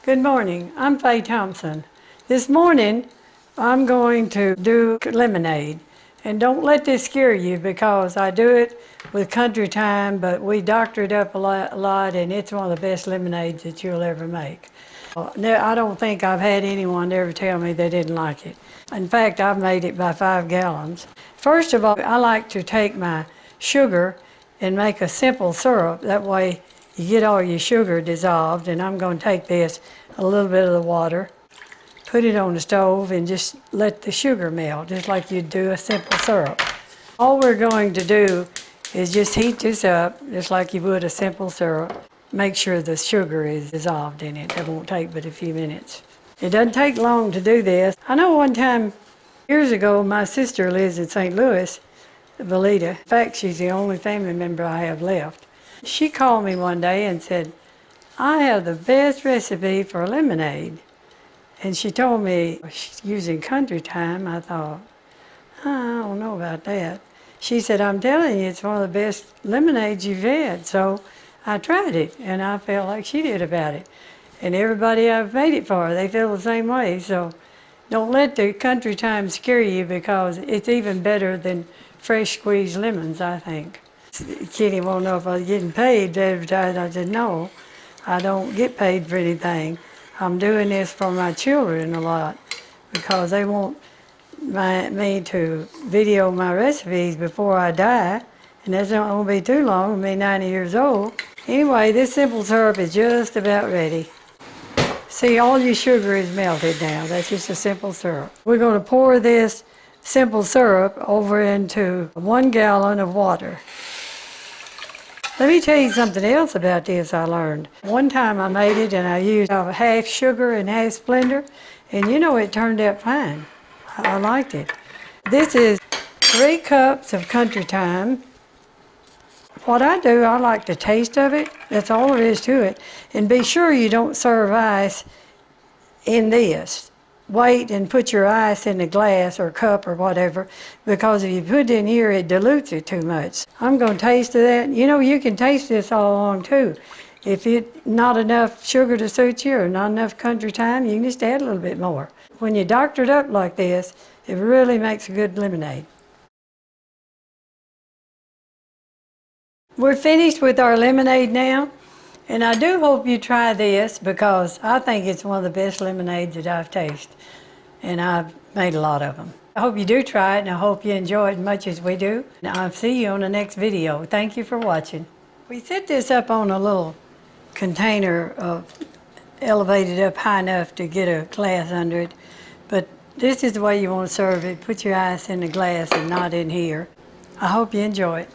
Good morning, I'm Faye Thompson. This morning I'm going to do lemonade. And don't let this scare you because I do it with Country Time, but we doctor it up a lot and it's one of the best lemonades that you'll ever make. I don't think I've had anyone ever tell me they didn't like it. In fact, I've made it by 5 gallons. First of all, I like to take my sugar and make a simple syrup. That way you get all your sugar dissolved, and I'm going to take this, a little bit of the water, put it on the stove and just let the sugar melt, just like you'd do a simple syrup. All we're going to do is just heat this up, just like you would a simple syrup. Make sure the sugar is dissolved in it. It won't take but a few minutes. It doesn't take long to do this. I know one time, years ago, my sister lives in St. Louis, Valita. In fact, she's the only family member I have left. She called me one day and said, "I have the best recipe for lemonade." And she told me she's using Country Time. I thought, I don't know about that. She said, "I'm telling you, it's one of the best lemonades you've had." So I tried it, and I felt like she did about it. And everybody I've made it for, they feel the same way. So don't let the Country Time scare you, because it's even better than fresh squeezed lemons, I think. Kitty won't know if I was getting paid to advertise. I said, no, I don't get paid for anything. I'm doing this for my children a lot because they want me to video my recipes before I die, and that's not going to be too long. I'll be 90 years old. Anyway, this simple syrup is just about ready. See, all your sugar is melted now. That's just a simple syrup. We're going to pour this simple syrup over into 1 gallon of water. Let me tell you something else about this I learned. One time I made it and I used half sugar and half Splenda, and you know, it turned out fine. I liked it. This is 3 cups of Country Time. What I do, I like the taste of it. That's all there is to it. And be sure you don't serve ice in this. Wait and put your ice in a glass or cup or whatever, because if you put it in here, it dilutes it too much. I'm going to taste that. You know, you can taste this all along too. If it's not enough sugar to suit you or not enough Country Time, you can just add a little bit more. When you doctor it up like this, it really makes a good lemonade. We're finished with our lemonade now, and I do hope you try this because I think it's one of the best lemonades that I've tasted, and I've made a lot of them. I hope you do try it, and I hope you enjoy it as much as we do. And I'll see you on the next video. Thank you for watching. We set this up on a little container, elevated up high enough to get a glass under it, but this is the way you want to serve it. Put your ice in the glass and not in here. I hope you enjoy it.